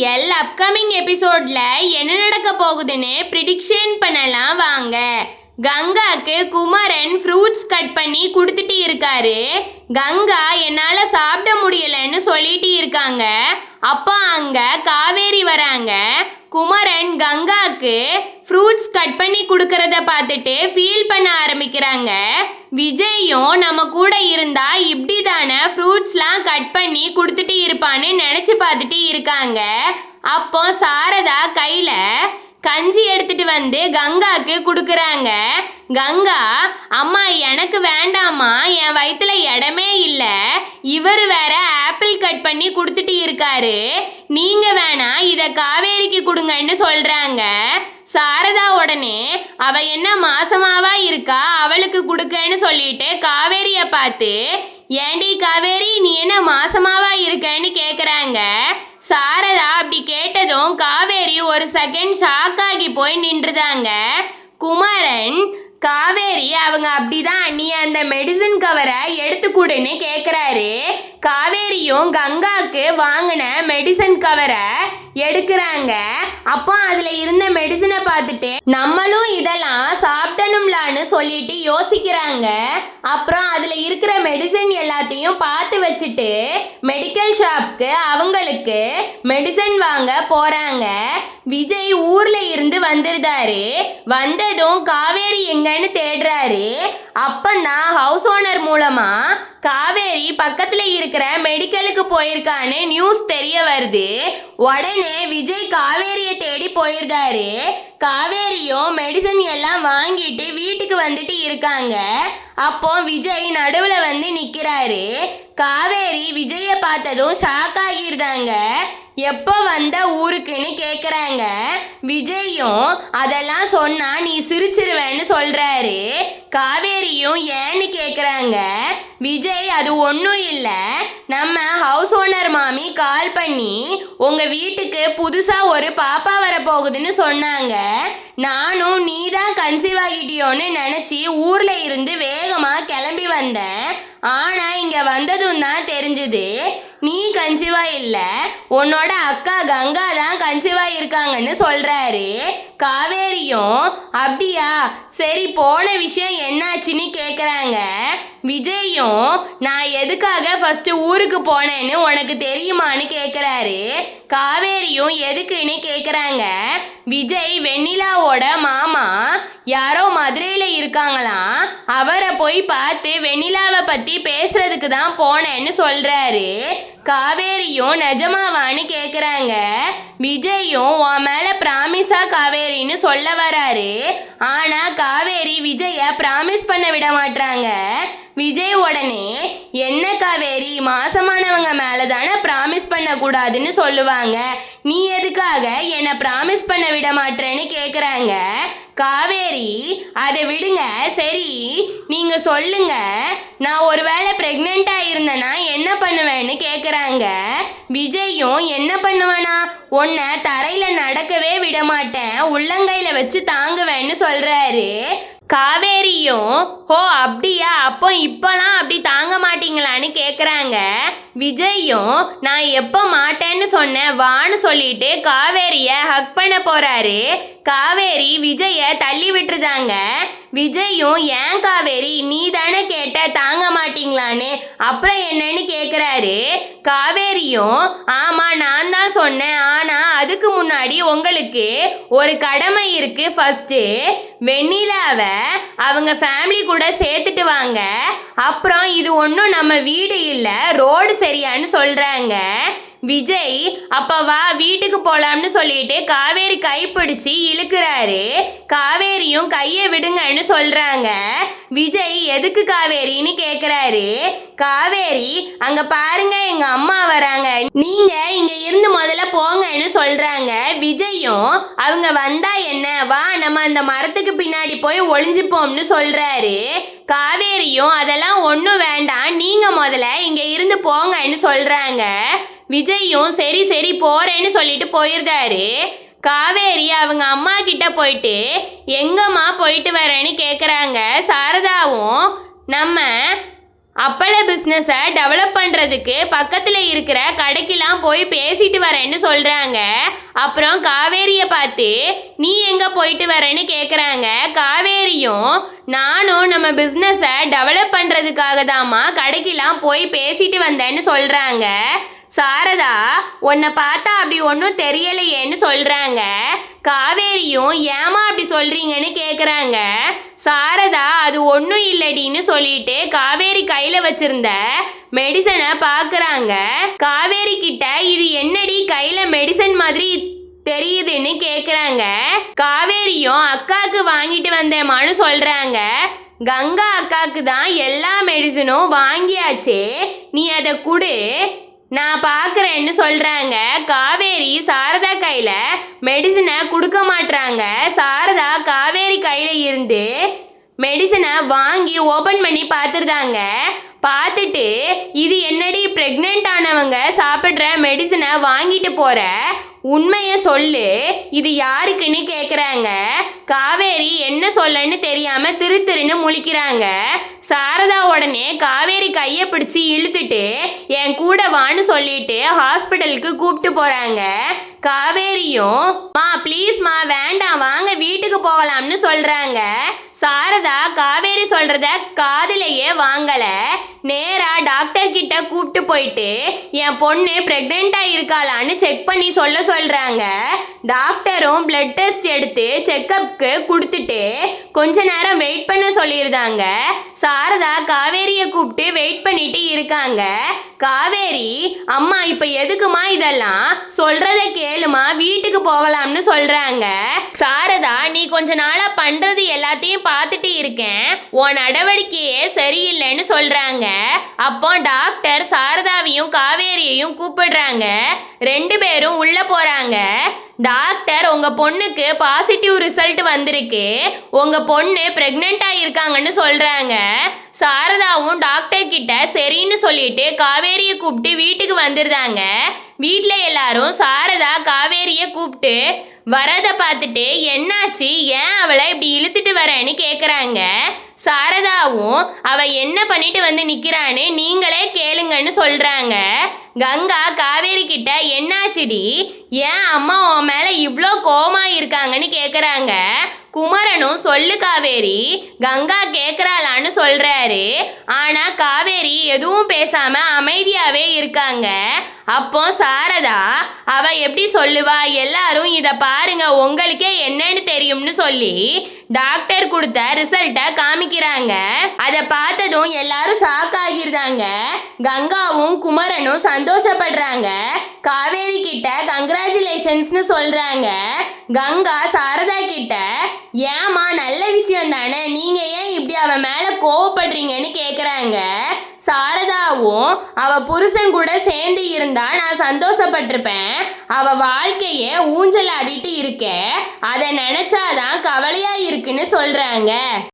Serial upcoming எபிசோட்ல என்ன நடக்க போகுதுன்னு ப்ரிடிக்ஷன் பண்ணலாம் வாங்க. கங்காக்கு குமரன் ஃப்ரூட்ஸ் கட் பண்ணி கொடுத்துட்டு இருக்காரு. கங்கா என்னால் சாப்பிட முடியலன்னு சொல்லிட்டு இருக்காங்க. அப்போ அங்கே காவேரி வராங்க. குமரன் கங்காக்கு ஃப்ரூட்ஸ் கட் பண்ணி கொடுக்கறத பார்த்துட்டு ஃபீல் பண்ண ஆரம்பிக்கிறாங்க. விஜயும் நம்ம கூட இருந்தா இப்படி தானே ஃப்ரூட்ஸ்லாம் கட் பண்ணி கொடுத்துட்டு இருப்பான்னு நினச்சி பார்த்துட்டு இருக்காங்க. அப்போ சாரதா கையில் கஞ்சி எடுத்துட்டு வந்து கங்காக்கு கொடுக்குறாங்க. கங்கா, அம்மா எனக்கு வேண்டாம்மா, என் வயிற்றுல இடமே இல்லை, இவர் வேற ஆப்பிள் கட் பண்ணி கொடுத்துட்டு இருக்காரு, நீங்கள் வேணா இதை காவேரிக்கு கொடுங்கன்னு சொல்கிறாங்க. சாரதா உடனே அவ என்ன மாசமாவா இருக்கா, அவளுக்கு கொடுக்கன்னு சொல்லிட்டு காவேரியை பார்த்து, ஏண்டி காவேரி நீ என்ன மாசமாவா இருக்கன்னு கேட்குறாங்க. சாரதா அப்படி கேட்டதும் காவேரி ஒரு செகண்ட் ஷாக் ஆகி போய் நின்றுதாங்க. குமரன் காவேரி அவங்க அப்படிதான் நீ அந்த மெடிசன் கவரை எடுத்துக்கூடுன்னு கேட்குறாரு. காவேரியும் கங்காக்கு வாங்கின மெடிசன் கவரை எடுக்கிறாங்க. அப்போ அதில் இருந்த மெடிசனை பார்த்துட்டு நம்மளும் இதெல்லாம் சாப்பிடணும்லான்னு சொல்லிட்டு யோசிக்கிறாங்க. அப்புறம் அதில் இருக்கிற மெடிசன் எல்லாத்தையும் பார்த்து வச்சுட்டு மெடிக்கல் ஷாப்க்கு அவங்களுக்கு மெடிசன் வாங்க போகிறாங்க. விஜய் ஊரில் இருந்து வந்துருந்தாரு. வந்ததும் காவேரி எங்கன்னு தேடுறாரு. அப்பந்தான் ஹவுஸ் ஓனர் மூலமாக காவேரி பக்கத்தில் இருக்கிற மெடிக்கலுக்கு போயிருக்கான்னு நியூஸ் தெரிய வருது. உடனே விஜய் காவேரியை தேடி போயிருந்தாரு. காவேரியும் மெடிசன் எல்லாம் வாங்கிட்டு வீட்டுக்கு வந்துட்டு இருக்காங்க. அப்போ விஜய் நடுவில் வந்து நிற்கிறாரு. காவேரி விஜயை பார்த்ததும் ஷாக் ஆகிருந்தாங்க. எப்போ வந்த ஊருக்குன்னு கேட்குறாங்க. விஜயும் அதெல்லாம் சொன்னா நீ சிரிச்சிருவேன்னு சொல்கிறாரு. காவேரியும் ஏன்னு கேட்குறாங்க. விஜய் அது ஒன்றும் இல்லை, நம்ம ஹவுஸ் ஓனர் மாமி கால் பண்ணி உங்கள் வீட்டுக்கு புதுசாக ஒரு பாப்பா வரப்போகுதுன்னு சொன்னாங்க. நானும் நீ தான் கன்சீவ் ஆகிட்டியோன்னு நினச்சி ஊரில் இருந்து வேகமாக கிளம்பி வந்தேன். ஆனால் இங்கே வந்ததும் தான் தெரிஞ்சுது நீ கன்சீவா இல்லை, உன்னோட அக்கா கங்கா தான் கன்சீவா இருக்காங்கன்னு சொல்கிறாரு. காவேரியும் அப்படியா, சரி போன விஷயம் என்னாச்சுன்னு கேட்குறாங்க. விஜயும் நான் எதுக்காக ஃபஸ்ட்டு ஊருக்கு போனேன்னு உனக்கு தெரியுமான்னு கேட்குறாரு. காவேரியும் எதுக்குன்னு கேட்குறாங்க. விஜய் வெண்ணிலாவோட மாமா யாரோ மதுரையில் இருக்காங்களாம், அவரை போய் பார்த்து வெண்ணிலாவை பற்றி பேசுறதுக்கு தான் போனேன்னு சொல்கிறாரு. காவேரியும் நிஜமாவான்னு கேட்குறாங்க. விஜயும் உன் மேலே ப்ராமிஸா காவேரின்னு சொல்ல வராரு. ஆனால் காவேரி விஜயை ப்ராமிஸ் பண்ண விட மாட்டாங்க. விஜய் உடனே என்ன காவேரி, மாசமானவங்க மேலே தானே ப்ராமிஸ் பண்ணக்கூடாதுன்னு சொல்லுவாங்க, நீ எதுக்காக என்னை ப்ராமிஸ் பண்ண விட மாட்டேன்னு கேட்குறாங்க. காவேரி அதை விடுங்க, சரி நீங்கள் சொல்லுங்க, நான் ஒருவேளை ப்ரெக்னெண்ட்டாக இருந்தேன்னா என்ன பண்ணுவேன்னு கேட்குறாங்க. விஜயும் என்ன பண்ணுவேனா, உன்னை தரையில் நடக்கவே விட மாட்டேன், உள்ளங்கையில் வச்சு தாங்குவேன்னு சொல்கிறாரு. காவேரியும் ஓ அப்படியா, அப்போ இப்போலாம் அப்படி தாங்க மாட்டீங்களான்னு கேட்குறாங்க. விஜயும் நான் எப்போ மாட்டேன்னு சொன்னேன் வான்னு சொல்லிட்டு காவேரியை ஹக் பண்ண போகிறாரு. காவேரி விஜயை தள்ளி விட்டுருதாங்க. விஜயும் ஏன் காவேரி நீ தானே கேட்ட தாங்க மாட்டீங்களான்னு, அப்புறம் என்னன்னு கேட்குறாரு. காவேரியும் ஆமாம் நான் தான் சொன்னேன், ஆனால் அதுக்கு முன்னாடி உங்களுக்கு ஒரு கடமை இருக்குது, ஃபஸ்ட்டு வெண்ணிலாவை அவங்க ஃபேமிலி கூட சேர்த்துட்டு வாங்க, அப்புறம் இது ஒன்றும் நம்ம வீடு இல்லை ரோடு சரியான்னு சொல்கிறாங்க. விஜய் அப்போ வா வீட்டுக்கு போகலாம்னு சொல்லிட்டு காவேரி கைப்பிடிச்சி இழுக்கிறாரு. காவேரியும் கையை விடுங்கன்னு சொல்கிறாங்க. விஜய் எதுக்கு காவேரின்னு கேட்குறாரு. காவேரி அங்கே பாருங்க எங்கள் அம்மா வராங்க, நீங்கள் இங்கே இருந்து முதல்ல போங்கன்னு சொல்கிறாங்க. விஜயும் அவங்க வந்தா என்ன, வா நம்ம அந்த மரத்துக்கு பின்னாடி போய் ஒளிஞ்சுப்போம்னு சொல்கிறாரு. காவேரியும் அதெல்லாம் ஒன்றும் வேண்டாம், நீங்கள் முதல்ல இங்கே இருந்து போங்கன்னு சொல்கிறாங்க. விஜயும் சரி சரி போகிறேன்னு சொல்லிட்டு போயிருந்தாரு. காவேரி அவங்க அம்மா கிட்ட போயிட்டு எங்கம்மா போயிட்டு வரேன்னு கேட்குறாங்க. சாரதாவும் நம்ம அப்பள பிஸ்னஸை டெவலப் பண்ணுறதுக்கு பக்கத்தில் இருக்கிற கடைக்கெல்லாம் போய் பேசிட்டு வரேன்னு சொல்கிறாங்க. அப்புறம் காவேரியை பார்த்து நீ எங்கே போயிட்டு வரேன்னு கேட்குறாங்க. காவேரியும் நானும் நம்ம பிஸ்னஸை டெவலப் பண்ணுறதுக்காக தாம்மா கடைக்கெல்லாம் போய் பேசிட்டு வந்தேன்னு சொல்கிறாங்க. சாரதா உன்னை பார்த்தா அப்படி ஒன்றும் தெரியலையேன்னு சொல்கிறாங்க. காவேரியும் ஏமா அப்படி சொல்கிறீங்கன்னு கேட்குறாங்க. சாரதா அது ஒன்றும் இல்லடின்னு சொல்லிட்டு காவேரி கையில் வச்சிருந்த மெடிசனை பார்க்குறாங்க. காவேரி கிட்ட இது என்னடி கையில் மெடிசன் மாதிரி தெரியுதுன்னு கேட்குறாங்க. காவேரியும் அக்காவுக்கு வாங்கிட்டு வந்தேம்மான்னு சொல்கிறாங்க. கங்கா அக்காவுக்கு தான் எல்லா மெடிசனும் வாங்கியாச்சு, நீ அதை கொடு நான் பார்க்குறேன்னு சொல்கிறாங்க. காவேரி சாரதா கையில் மெடிசனை கொடுக்க மாட்டுறாங்க. சாரதா காவேரி கையில் இருந்து மெடிசனை வாங்கி ஓப்பன் பண்ணி பார்த்துருந்தாங்க. பார்த்துட்டு இது என்னடி ப்ரெக்னென்ட் ஆனவங்க சாப்பிட்ற மெடிசனை வாங்கிட்டு போகிற, உண்மையை சொல்லு, இது யாருக்குன்னு கேட்குறாங்க. காவேரி என்ன சொல்லன்னு தெரியாமல் திருன்னு முழிக்கிறாங்க. சாரதா உடனே காவேரி கையை பிடிச்சி இழுத்துட்டு என் கூட வான்னு சொல்லிட்டு ஹாஸ்பிட்டலுக்கு கூப்பிட்டு போகிறாங்க. காவேரியும் மா ப்ளீஸ்மா வேண்டாம் வாங்க வீட்டுக்கு போகலாம்னு சொல்கிறாங்க. சாரதா காவேரி சொல்கிறத காதிலேயே வாங்கலை. நேராக டாக்டர் கிட்ட கூப்பிட்டு போயிட்டு என் பொண்ணு ப்ரெக்னெண்ட்டாக இருக்காளான்னு செக் பண்ணி சொல்கிறாங்க. டாக்டரும் பிளட் டெஸ்ட் எடுத்து செக்கப்புக்கு கொடுத்துட்டு கொஞ்ச நேரம் வெயிட் பண்ண சொல்லியிருந்தாங்க. சாரதா காவேரியை கூப்பிட்டு வெயிட் பண்ணிட்டு இருக்காங்க. காவேரி அம்மா இப்போ எதுக்குமா இதெல்லாம், சொல்கிறத கேளுமா வீட்டுக்கு போகலாம்னு சொல்கிறாங்க. சாரதா நீ கொஞ்ச நாளாக பண்ணுறது எல்லாத்தையும் பார்த்துட்டு இருக்கேன், உன் நடவடிக்கையே சரியில்லைன்னு சொல்கிறாங்க. அப்போ டாக்டர் சாரதாவையும் காவேரியையும் கூப்பிடுறாங்க. 2 பேரும் உள்ளே போகிறாங்க. டாக்டர் உங்கள் பொண்ணுக்கு பாசிட்டிவ் ரிசல்ட் வந்திருக்கு, உங்கள் பொண்ணு ப்ரெக்னெண்ட்டாக இருக்காங்கன்னு சொல்கிறாங்க. சாரதாவும் டாக்டர் கிட்ட சரின்னு சொல்லிட்டு காவேரியை கூப்பிட்டு வீட்டுக்கு வந்துருந்தாங்க. வீட்டில் எல்லாரும் சாரதா காவேரியை கூப்பிட்டு வரதை பார்த்துட்டு என்னாச்சு, ஏன் அவளை இப்படி இழுத்துட்டு வரேன்னு கேட்குறாங்க. சாரதாவும் அவ என்ன பண்ணிட்டு வந்து நிற்கிறான்னு நீங்களே கேளுங்கன்னு சொல்கிறாங்க. கங்கா காவேரி கிட்ட என்னாச்சுடி, ஏன் அம்மா உன் மேலே இவ்வளோ கோவமா இருக்காங்கன்னு கேட்குறாங்க. குமரனும் சொல்லு காவேரி, கங்கா கேட்குறாளான்னு சொல்கிறாரு. ஆனால் காவேரி எதுவும் பேசாமல் அமைதியாகவே இருக்காங்க. அப்போ சாரதா அவ எப்படி சொல்லுவா, எல்லாரும் இதை பாருங்க உங்களுக்கே என்னன்னு தெரியும்னு சொல்லி டாக்டர் கொடுத்த ரிசல்ட்டை காமிக்கிறாங்க. அதை பார்த்ததும் எல்லாரும் ஷாக் ஆகிருந்தாங்க. கங்காவும் குமரனும் சந்தோஷப்படுறாங்க. காவேரி கிட்ட கங்க்ராச்சுலேஷன்ஸ்னு சொல்றாங்க. கங்கா சாரதா கிட்ட ஏமா நல்ல விஷயம் தானே, நீங்க ஏன் இப்படி அவ மேல கோவப்படுறீங்கன்னு கேக்குறாங்க. சாரதாவும் அவ புருஷன் கூட சேர்ந்து இருந்தா நான் சந்தோஷப்பட்டிருப்பேன், அவ வாழ்க்கையே ஊஞ்சல் ஆடிட்டு இருக்கே, அதை நினைச்சாதான் கவலையா இருக்குன்னு சொல்றாங்க.